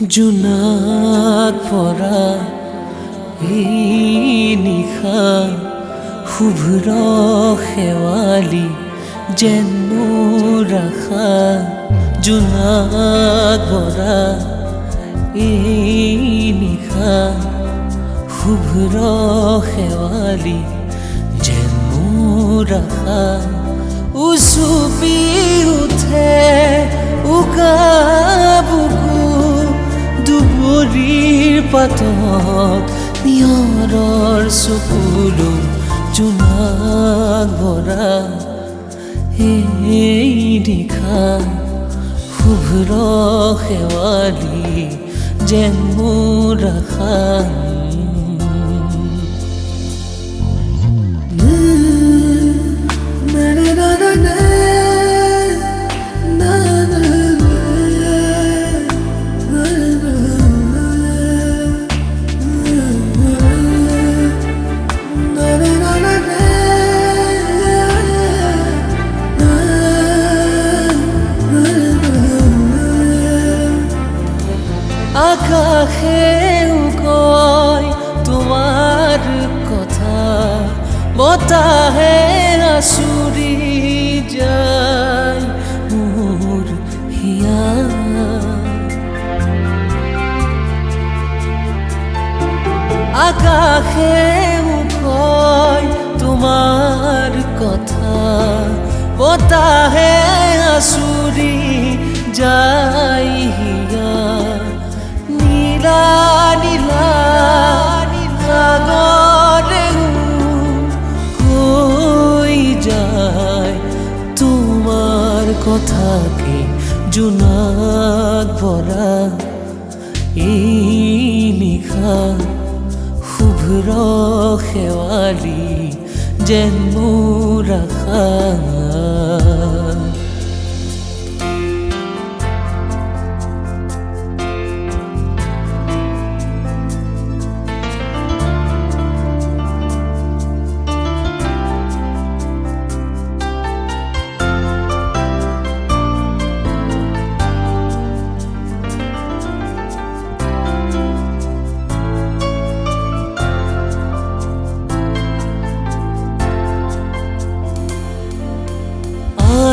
জোনাক পৰা এই নিশা শুভ্ৰ শেৱালি যেন মোৰ আশা জোনাক পৰা এই নিশা শুভ্ৰ শেৱালি যেন মোৰ আশা উচুপি উঠে উকা বুকু দুবৰিৰ পাতত নিয়ৰৰ চকুলো জোনাক ভৰা এই নিশা শুভ্ৰ শেৱালি যেন মোৰ আশা আকাশেও কয় তোমাৰ কথা বতাহে আচুৰি যায় মোৰ হিয়া আকাশেও কয় তোমাৰ কথা বতাহে আচুৰি যায় হিয়া নীলা নীলা সাগৰেও কৈ যায় তোমাৰ কথাকে জোনাক ভৰা এই নিশা শুভ্ৰ শেৱালি যেন মোৰ আশা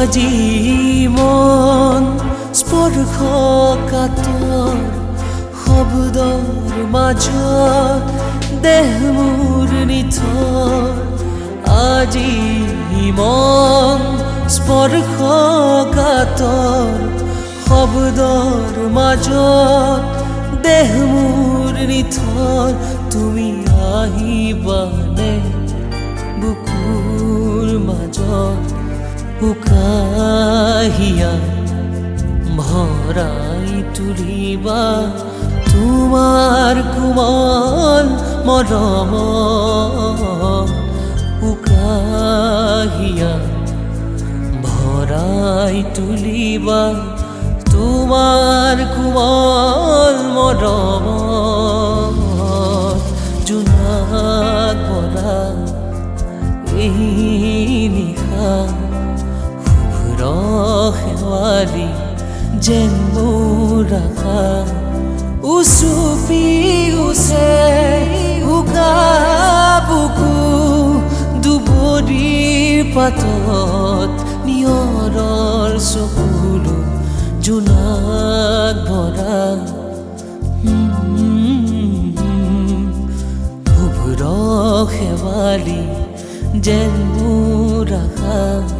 আজি মন স্পৰ্শকাতৰ শব্দৰ মাজত দেহ মোৰ নিথৰ আজি মন স্পৰ্শকাতৰ শব্দৰ মাজত দেহ মোৰ নিথৰ তুমি আহিবানে বুকুৰ মাজত উকাহিয়া ভৰাই তুলিবা তোমাৰ কোমল মৰম উকাহিয়া ভৰাই তুলিবা তোমাৰ কোমল মৰম জোনাক ভৰা এই নিশা শেৱালি যেন মোৰ আশা উচুপি উঠে উকা বুকু দুবৰিৰ পাতত নিয়ৰৰ চকুলো জোনাক ভৰা শুভ্ৰ শেৱালি যেন মোৰ আশা